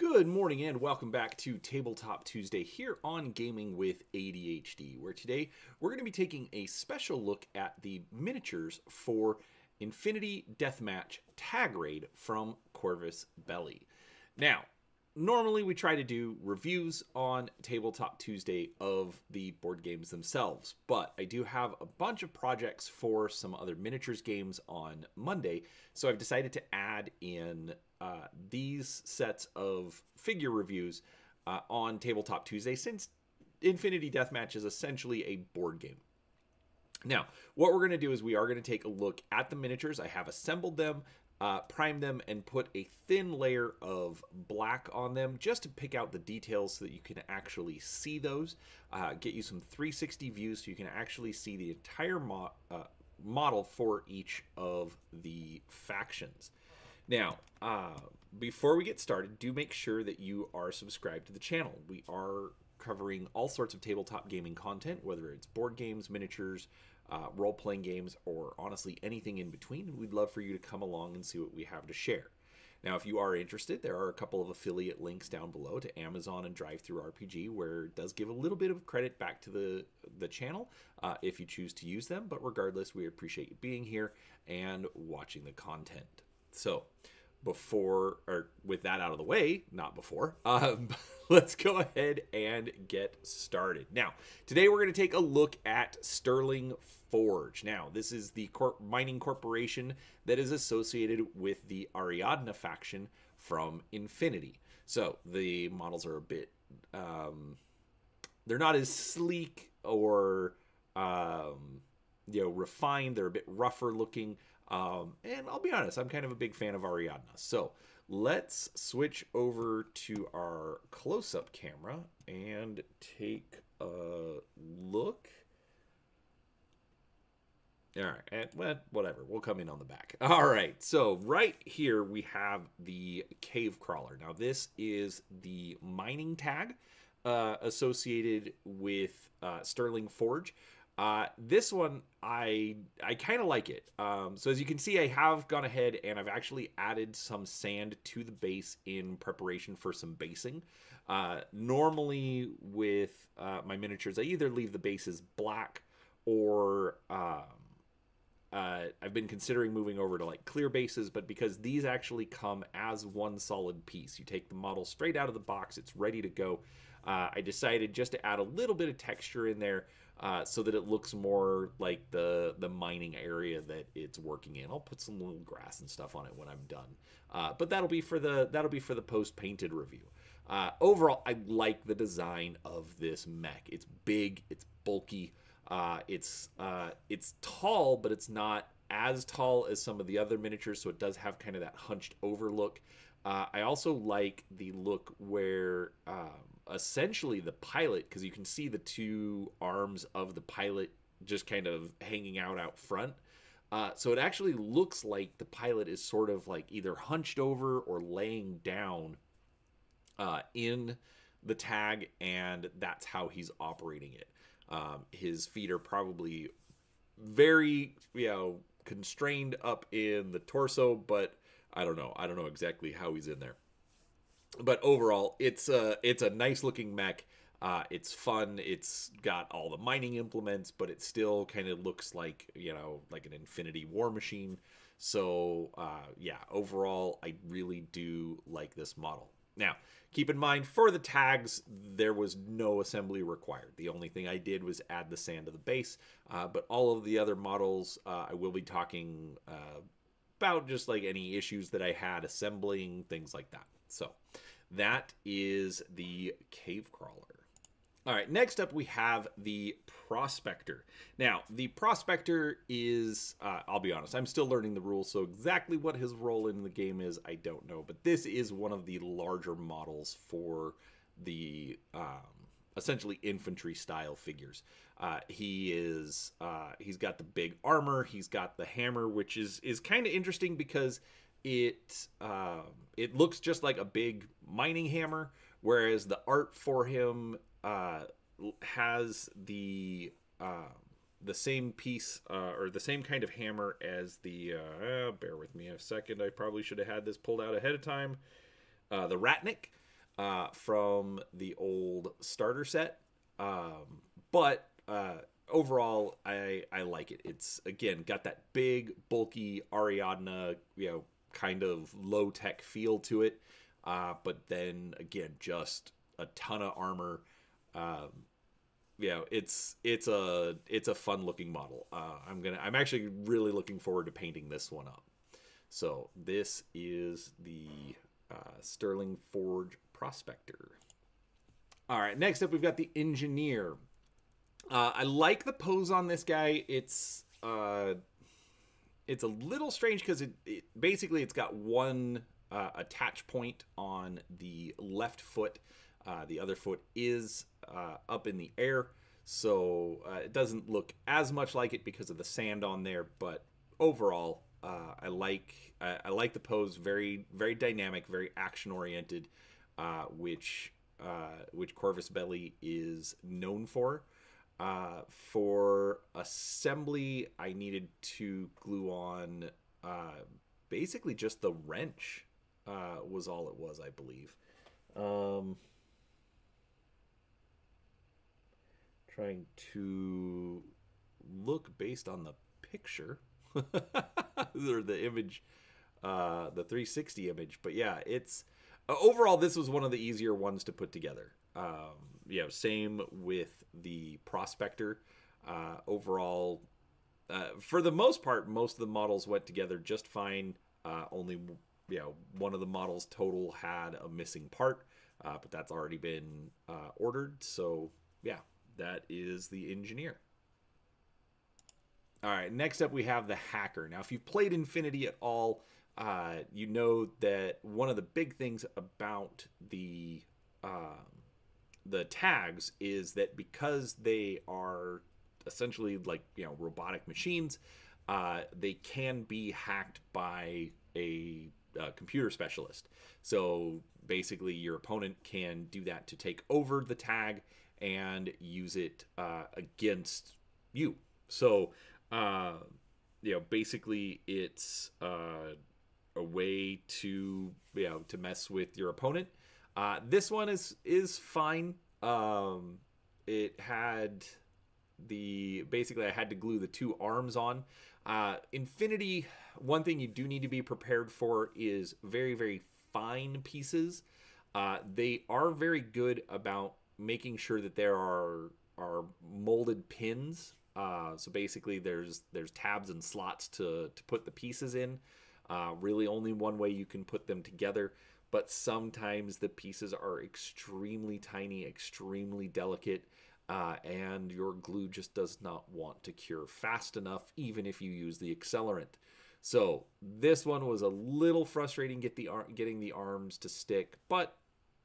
Good morning and welcome back to Tabletop Tuesday here on Gaming with ADHD, where today we're going to be taking a special look at the miniatures for Infinity Deathmatch Tag Raid from Corvus Belli. Now, normally we try to do reviews on Tabletop Tuesday of the board games themselves, but I do have a bunch of projects for some other miniatures games on Monday, so I've decided to add in these sets of figure reviews on Tabletop Tuesday, since Infinity Deathmatch is essentially a board game. Now, what we're going to do is we are going to take a look at the miniatures. I have assembled them, primed them, and put a thin layer of black on them just to pick out the details so that you can actually see those. Get you some 360 views so you can actually see the entire model for each of the factions. Now, before we get started, do make sure that you are subscribed to the channel. We are covering all sorts of tabletop gaming content, whether it's board games, miniatures, role-playing games, or honestly anything in between. And we'd love for you to come along and see what we have to share. Now, if you are interested, there are a couple of affiliate links down below to Amazon and DriveThruRPG, where it does give a little bit of credit back to the channel if you choose to use them. But regardless, we appreciate you being here and watching the content. So, with that out of the way, let's go ahead and get started. Now, today we're going to take a look at Sterling Forge. Now, this is the mining corporation that is associated with the Ariadna faction from Infinity. So, the models are a bit, they're not as sleek or, refined. They're a bit rougher looking. And I'll be honest, I'm kind of a big fan of Ariadna. So let's switch over to our close-up camera and take a look. All right, and well, whatever, we'll come in on the back. All right, so right here we have the cave crawler. Now this is the mining tag associated with Sterling Forge. This one, I kind of like it. So as you can see, I have gone ahead and I've actually added some sand to the base in preparation for some basing. Normally with my miniatures, I either leave the bases black or I've been considering moving over to like clear bases, but because these actually come as one solid piece, you take the model straight out of the box, it's ready to go. I decided just to add a little bit of texture in there so that it looks more like the mining area that it's working in. I'll put some little grass and stuff on it when I'm done. But that'll be for the post-painted review. Overall, I like the design of this mech. It's big, it's bulky, it's tall, but it's not as tall as some of the other miniatures, so it does have kind of that hunched over look. I also like the look where essentially the pilot, because you can see the two arms of the pilot just kind of hanging out front. So it actually looks like the pilot is sort of like either hunched over or laying down in the tag, and that's how he's operating it. His feet are probably very, constrained up in the torso, but I don't know exactly how he's in there. But overall, it's a nice looking mech. It's fun. It's got all the mining implements, but it still kind of looks like, like an Infinity war machine. So, yeah, overall, I really do like this model. Now, keep in mind, for the tags, there was no assembly required. The only thing I did was add the sand to the base. But all of the other models, I will be talking about just like any issues that I had assembling, things like that. So that is the cave crawler. All right, next up we have the Prospector. Now, the Prospector is, I'll be honest, I'm still learning the rules, so exactly what his role in the game is, I don't know. But this is one of the larger models for the essentially infantry style figures. He's got the big armor, he's got the hammer, which is kind of interesting because it looks just like a big mining hammer, whereas the art for him has the same piece or the same kind of hammer as the bear with me a second, I probably should have had this pulled out ahead of time, the Ratnik. from the old starter set. But overall, I like it. It's, again, got that big, bulky Ariadna, kind of low tech feel to it. But then again, just a ton of armor. It's a fun looking model. I'm actually really looking forward to painting this one up. So this is the Sterling Forge Prospector. All right, next up we've got the Engineer. I like the pose on this guy. It's a little strange because basically it's got one attach point on the left foot. The other foot is up in the air, so it doesn't look as much like it because of the sand on there. But overall, I like the pose. Very, very dynamic, very action oriented, which Corvus Belli is known for. For assembly, I needed to glue on basically just the wrench was all it was, I believe. Trying to look based on the picture or the image, the 360 image. But yeah, it's overall, this was one of the easier ones to put together. Same with the Prospector. Overall, for the most part, most of the models went together just fine. Only, one of the models total had a missing part, but that's already been ordered. So yeah, that is the Engineer. All right, next up we have the Hacker. Now, if you've played Infinity at all, you know that one of the big things about the tags is that because they are essentially like robotic machines, they can be hacked by a computer specialist. So basically, your opponent can do that to take over the tag and use it against you. So basically, it's a way to to mess with your opponent. This one is fine. It had basically I had to glue the two arms on. Infinity, one thing you do need to be prepared for is very, very fine pieces. They are very good about making sure that there are molded pins. So basically there's tabs and slots to put the pieces in. Really only one way you can put them together, but sometimes the pieces are extremely tiny, extremely delicate, and your glue just does not want to cure fast enough, even if you use the accelerant. So this one was a little frustrating getting the arms to stick, but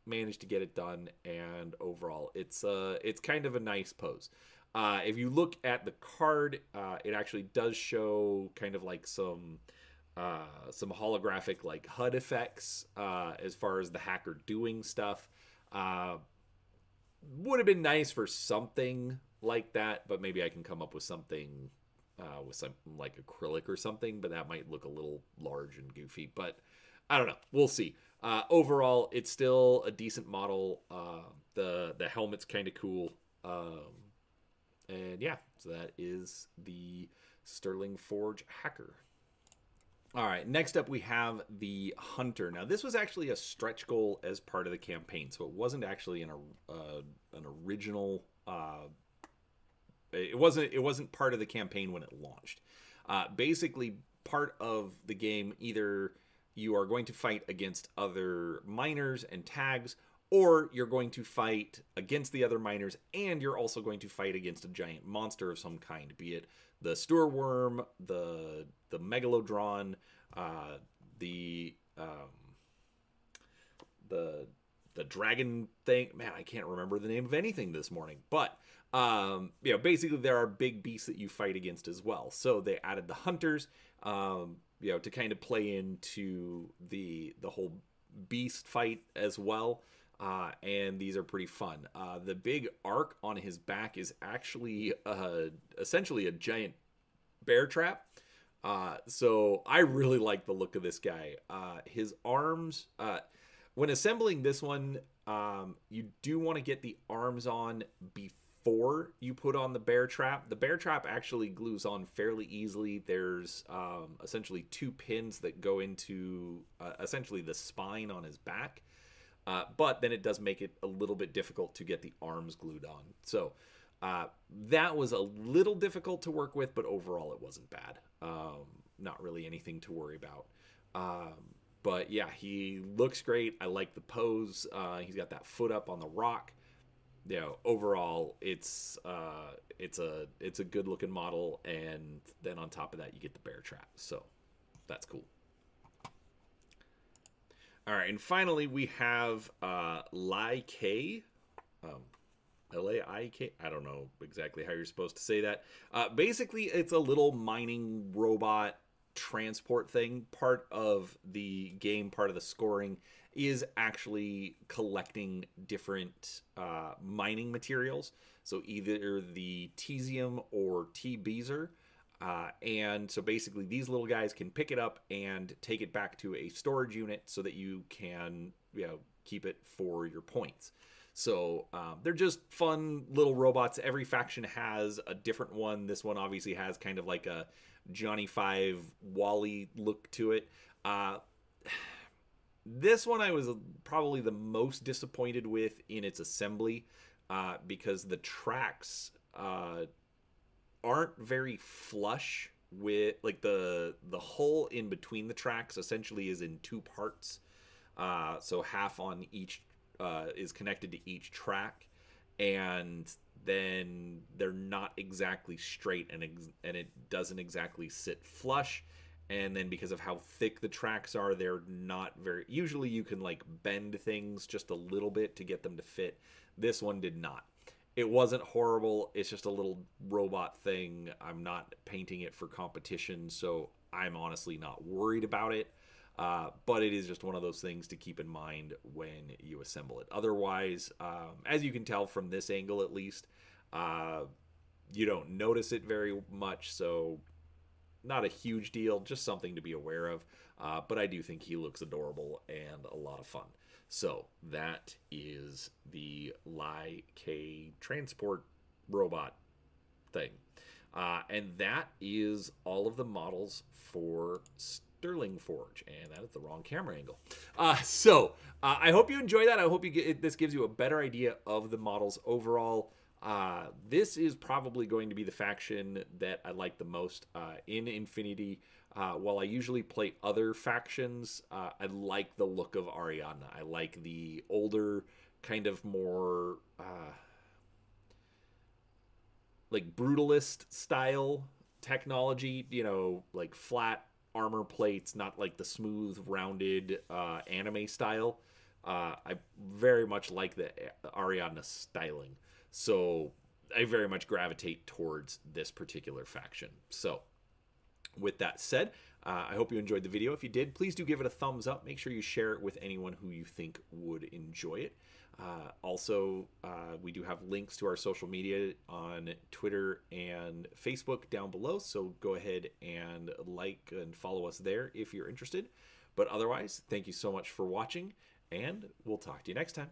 managed to get it done, and overall it's kind of a nice pose. If you look at the card, it actually does show kind of like some holographic like HUD effects as far as the hacker doing stuff. Would have been nice for something like that, but maybe I can come up with something with some like acrylic or something, but that might look a little large and goofy. But I don't know. We'll see. Overall, it's still a decent model. The helmet's kind of cool. And yeah, so that is the Sterling Forge Hacker. All right, next up we have the Hunter. Now, this was actually a stretch goal as part of the campaign, so it wasn't actually an original. It wasn't part of the campaign when it launched. Basically, part of the game, either you are going to fight against other miners and tags, or you're going to fight against the other miners, and you're also going to fight against a giant monster of some kind, be it the Stoorworm, the Megalodron, the dragon thing. Man, I can't remember the name of anything this morning. But basically there are big beasts that you fight against as well. So they added the hunters, to kind of play into the whole beast fight as well. And these are pretty fun. The big arc on his back is actually essentially a giant bear trap. So I really like the look of this guy. His arms, When assembling this one, you do want to get the arms on before you put on the bear trap. The bear trap actually glues on fairly easily. There's essentially 2 pins that go into essentially the spine on his back. But then it does make it a little bit difficult to get the arms glued on. So that was a little difficult to work with, but overall it wasn't bad. Not really anything to worry about. But yeah, he looks great. I like the pose. He's got that foot up on the rock. You know, overall, it's a good looking model, and then on top of that, you get the bear trap. So that's cool. All right, and finally we have Laik. Laik. I don't know exactly how you're supposed to say that. Basically, it's a little mining robot transport thing. Part of the game, part of the scoring is actually collecting different mining materials. So either the Tesium or T-Beezer. And so basically these little guys can pick it up and take it back to a storage unit so that you can, you know, keep it for your points. So they're just fun little robots. Every faction has a different one. This one obviously has kind of like a Johnny Five Wally look to it. This one I was probably the most disappointed with in its assembly because the tracks aren't very flush with, like, the hole in between the tracks essentially is in 2 parts. So half on each is connected to each track, and then they're not exactly straight, and it doesn't exactly sit flush. And then because of how thick the tracks are, they're not very... Usually you can, like, bend things just a little bit to get them to fit. This one did not. It wasn't horrible. It's just a little robot thing. I'm not painting it for competition, so I'm honestly not worried about it. But it is just one of those things to keep in mind when you assemble it. Otherwise, as you can tell from this angle at least, you don't notice it very much, so not a huge deal, just something to be aware of. But I do think he looks adorable and a lot of fun. So that is the Laik transport robot thing. And that is all of the models for Sterling Forge. And that is the wrong camera angle. I hope you enjoy that. I hope this gives you a better idea of the models overall. This is probably going to be the faction that I like the most in Infinity. While I usually play other factions, I like the look of Ariadna. I like the older, kind of more like brutalist style technology, you know, like flat armor plates, not like the smooth, rounded anime style. I very much like the Ariadna styling. So I very much gravitate towards this particular faction. So with that said, I hope you enjoyed the video. If you did, please do give it a thumbs up. Make sure you share it with anyone who you think would enjoy it. Also, we do have links to our social media on Twitter and Facebook down below, so go ahead and like and follow us there if you're interested. But otherwise, thank you so much for watching, and we'll talk to you next time.